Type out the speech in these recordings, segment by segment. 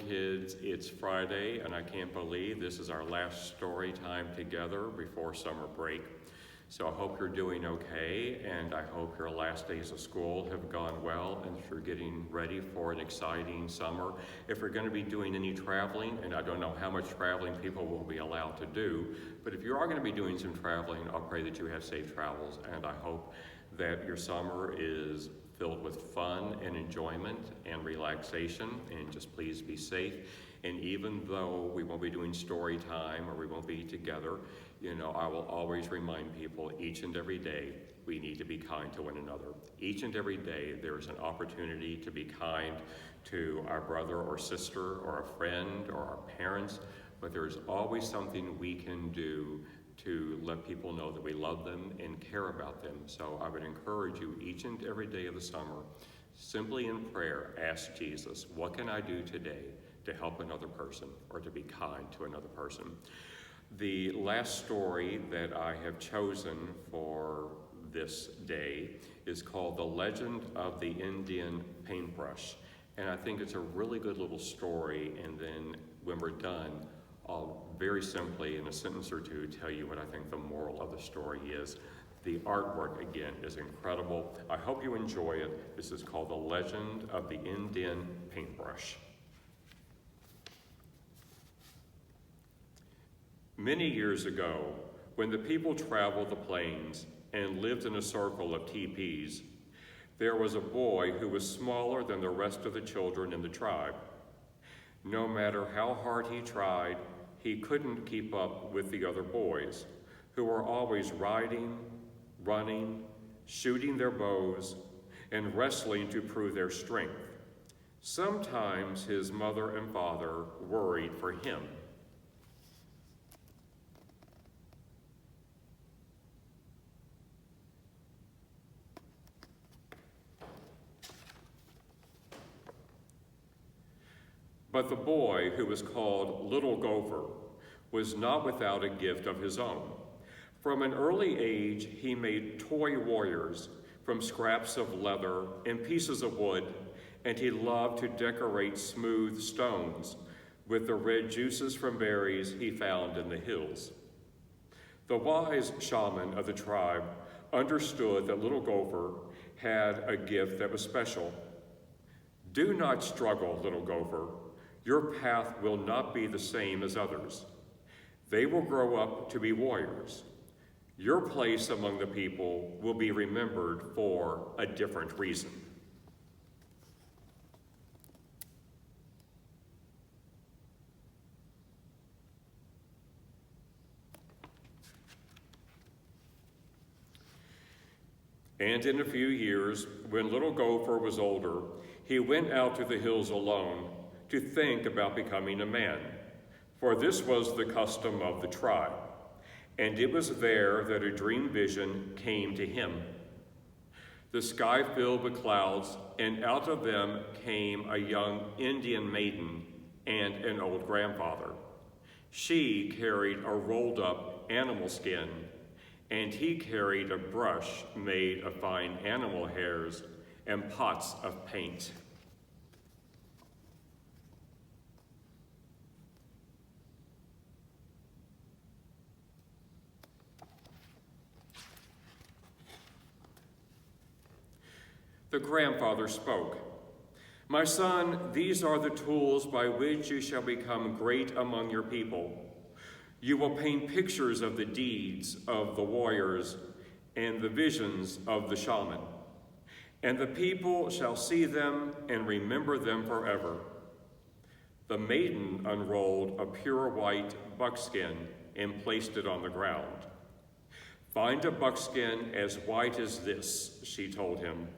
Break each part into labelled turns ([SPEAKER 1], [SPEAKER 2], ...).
[SPEAKER 1] kids. It's Friday, and I can't believe this is our last story time together before summer break. So I hope you're doing okay, and I hope your last days of school have gone well, and you're getting ready for an exciting summer. If you're going to be doing any traveling, and I don't know how much traveling people will be allowed to do, but if you are going to be doing some traveling, I'll pray that you have safe travels, and I hope that your summer is filled with fun and enjoyment and relaxation, and just please be safe. And even though we won't be doing story time or we won't be together, I will always remind people each and every day we need to be kind to one another. Each and every day there's an opportunity to be kind to our brother or sister or a friend or our parents, but there's always something we can do to let people know that we love them and care about them. So I would encourage you each and every day of the summer, simply in prayer, ask Jesus, what can I do today to help another person or to be kind to another person? The last story that I have chosen for this day is called The Legend of the Indian Paintbrush. And I think it's a really good little story, and then when we're done, I'll very simply, in a sentence or two, tell you what I think the moral of the story is. The artwork, again, is incredible. I hope you enjoy it. This is called The Legend of the Indian Paintbrush. Many years ago, when the people traveled the plains and lived in a circle of teepees, there was a boy who was smaller than the rest of the children in the tribe. No matter how hard he tried, he couldn't keep up with the other boys, who were always riding, running, shooting their bows, and wrestling to prove their strength. Sometimes his mother and father worried for him. But the boy, who was called Little Gopher, was not without a gift of his own. From an early age, he made toy warriors from scraps of leather and pieces of wood, and he loved to decorate smooth stones with the red juices from berries he found in the hills. The wise shaman of the tribe understood that Little Gopher had a gift that was special. "Do not struggle, Little Gopher. Your path will not be the same as others. They will grow up to be warriors. Your place among the people will be remembered for a different reason." And in a few years, when Little Gopher was older, he went out to the hills alone to think about becoming a man, for this was the custom of the tribe, and it was there that a dream vision came to him. The sky filled with clouds, and out of them came a young Indian maiden and an old grandfather. She carried a rolled-up animal skin, and he carried a brush made of fine animal hairs and pots of paint. The grandfather spoke. "My son, these are the tools by which you shall become great among your people. You will paint pictures of the deeds of the warriors and the visions of the shaman, and the people shall see them and remember them forever." The maiden unrolled a pure white buckskin and placed it on the ground. "Find a buckskin as white as this," she told him.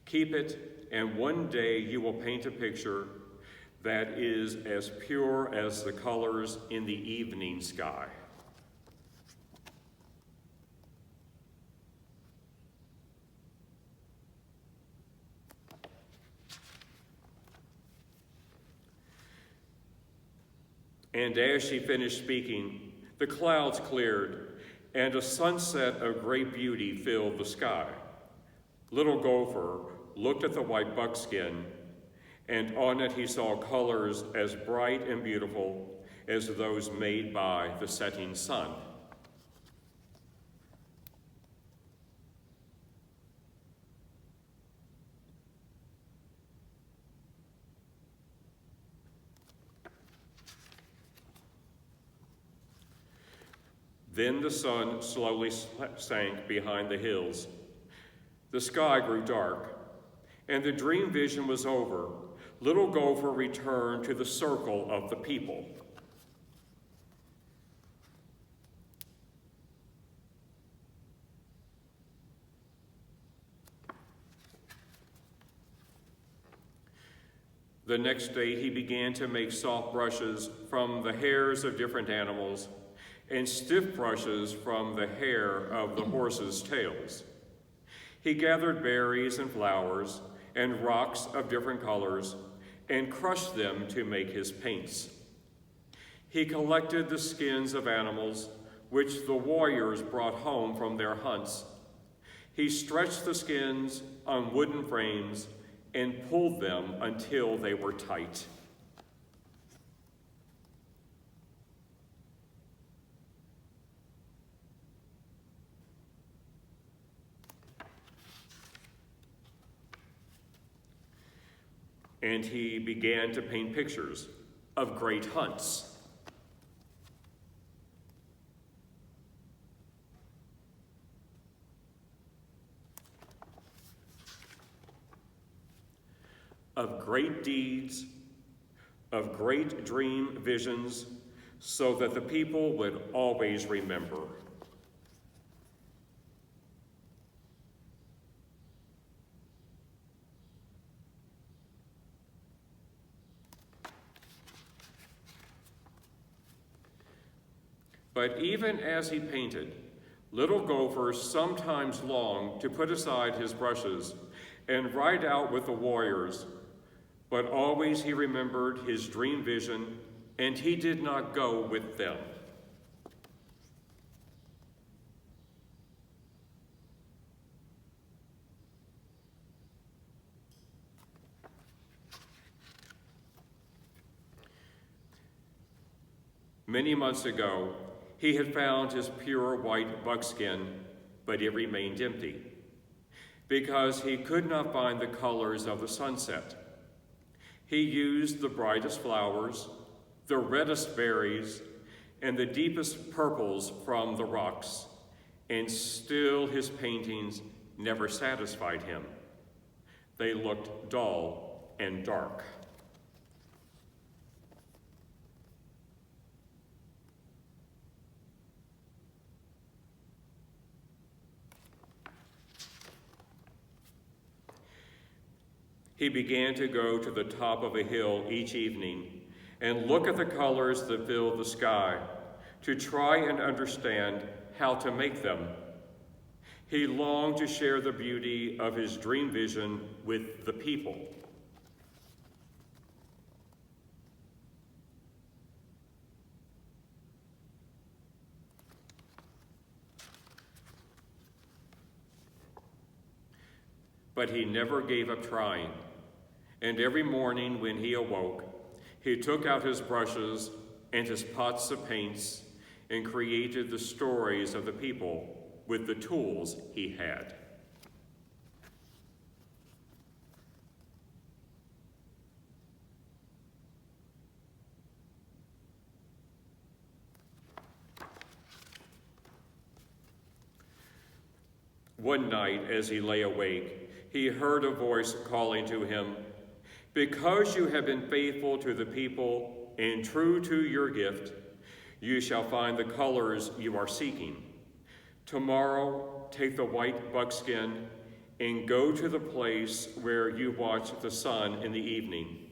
[SPEAKER 1] "Keep it, and one day you will paint a picture that is as pure as the colors in the evening sky." And as she finished speaking, the clouds cleared, and a sunset of great beauty filled the sky. Little Gopher looked at the white buckskin and on it he saw colors as bright and beautiful as those made by the setting sun. Then the sun slowly sank behind the hills. The sky grew dark, and the dream vision was over. Little Gopher returned to the circle of the people. The next day he began to make soft brushes from the hairs of different animals and stiff brushes from the hair of the horses' tails. He gathered berries and flowers and rocks of different colors and crushed them to make his paints. He collected the skins of animals which the warriors brought home from their hunts. He stretched the skins on wooden frames and pulled them until they were tight. And he began to paint pictures of great hunts. Of great deeds, of great dream visions, so that the people would always remember. But even as he painted, Little Gopher sometimes longed to put aside his brushes and ride out with the warriors, but always he remembered his dream vision, and he did not go with them. Many months ago, he had found his pure white buckskin, but it remained empty, because he could not find the colors of the sunset. He used the brightest flowers, the reddest berries, and the deepest purples from the rocks, and still his paintings never satisfied him. They looked dull and dark. He began to go to the top of a hill each evening and look at the colors that filled the sky to try and understand how to make them. He longed to share the beauty of his dream vision with the people. But he never gave up trying. And every morning when he awoke, he took out his brushes and his pots of paints and created the stories of the people with the tools he had. One night, as he lay awake, he heard a voice calling to him, "Because you have been faithful to the people and true to your gift, you shall find the colors you are seeking. Tomorrow, take the white buckskin and go to the place where you watch the sun in the evening.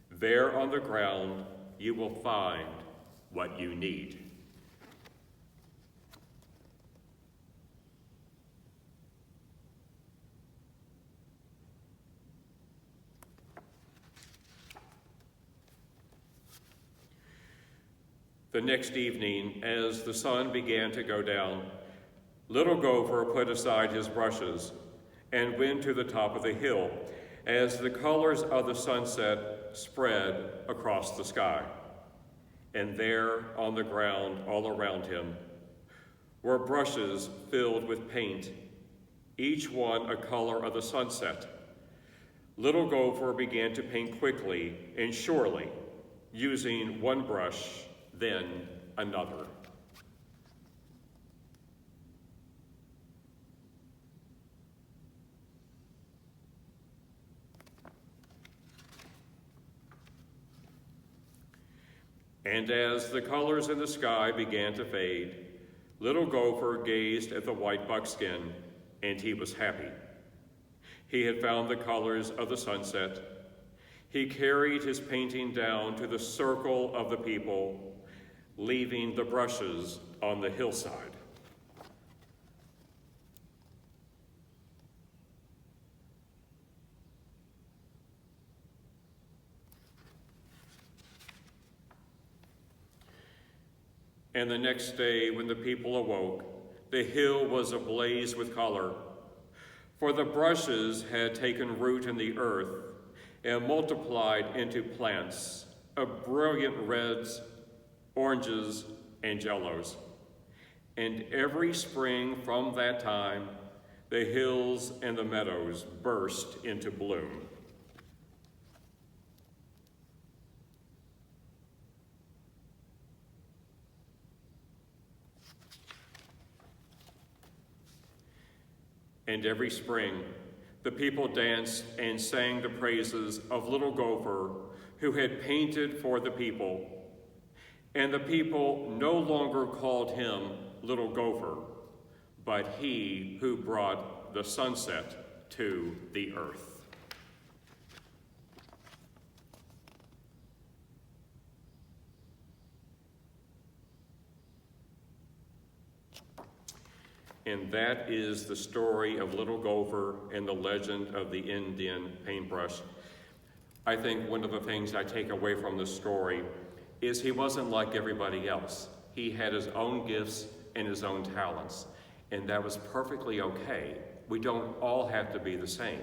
[SPEAKER 1] There on the ground, you will find what you need." The next evening, as the sun began to go down, Little Gopher put aside his brushes and went to the top of the hill as the colors of the sunset spread across the sky. And there on the ground all around him were brushes filled with paint, each one a color of the sunset. Little Gopher began to paint quickly and surely, using one brush, then another. And as the colors in the sky began to fade, Little Gopher gazed at the white buckskin, and he was happy. He had found the colors of the sunset. He carried his painting down to the circle of the people, leaving the brushes on the hillside. And the next day, when the people awoke, the hill was ablaze with color, for the brushes had taken root in the earth and multiplied into plants of brilliant reds, oranges, and yellows. And every spring from that time, the hills and the meadows burst into bloom. And every spring, the people danced and sang the praises of Little Gopher, who had painted for the people. And the people no longer called him Little Gopher, but he who brought the sunset to the earth. And that is the story of Little Gopher and the legend of the Indian paintbrush. I think one of the things I take away from this story is he wasn't like everybody else. He had his own gifts and his own talents, and that was perfectly okay. We don't all have to be the same.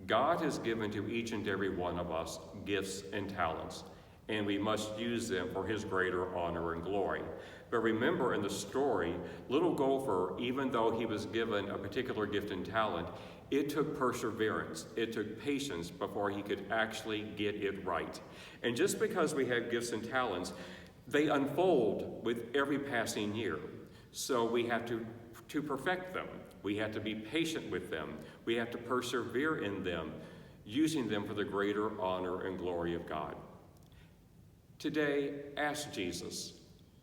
[SPEAKER 1] God has given to each and every one of us gifts and talents, and we must use them for his greater honor and glory. But remember, in the story, Little Gopher, even though he was given a particular gift and talent, it took perseverance, it took patience before he could actually get it right. And just because we have gifts and talents, they unfold with every passing year. So we have to perfect them. We have to be patient with them. We have to persevere in them, using them for the greater honor and glory of God. Today, ask Jesus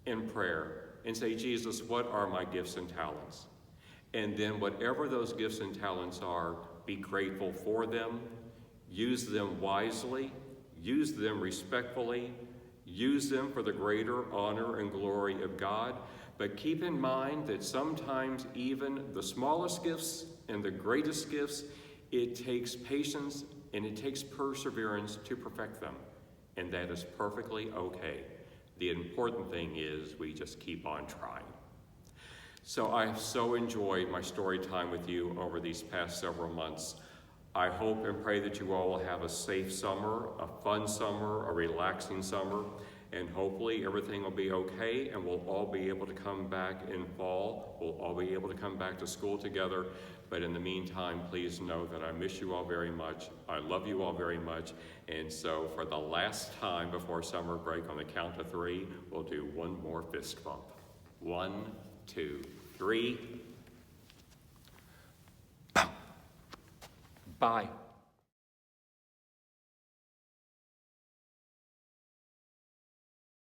[SPEAKER 1] in prayer and say, Jesus, what are my gifts and talents? And then whatever those gifts and talents are, be grateful for them, use them wisely, use them respectfully, use them for the greater honor and glory of God. But keep in mind that sometimes even the smallest gifts and the greatest gifts, it takes patience and it takes perseverance to perfect them. And that is perfectly okay. The important thing is we just keep on trying. So I've so enjoyed my story time with you over these past several months. I hope and pray that you all will have a safe summer, a fun summer, a relaxing summer, and hopefully everything will be okay and we'll all be able to come back in fall. We'll all be able to come back to school together. But in the meantime, please know that I miss you all very much. I love you all very much. And so for the last time before summer break, on the count of 3, we'll do one more fist bump. 1, 2, 3. Bye.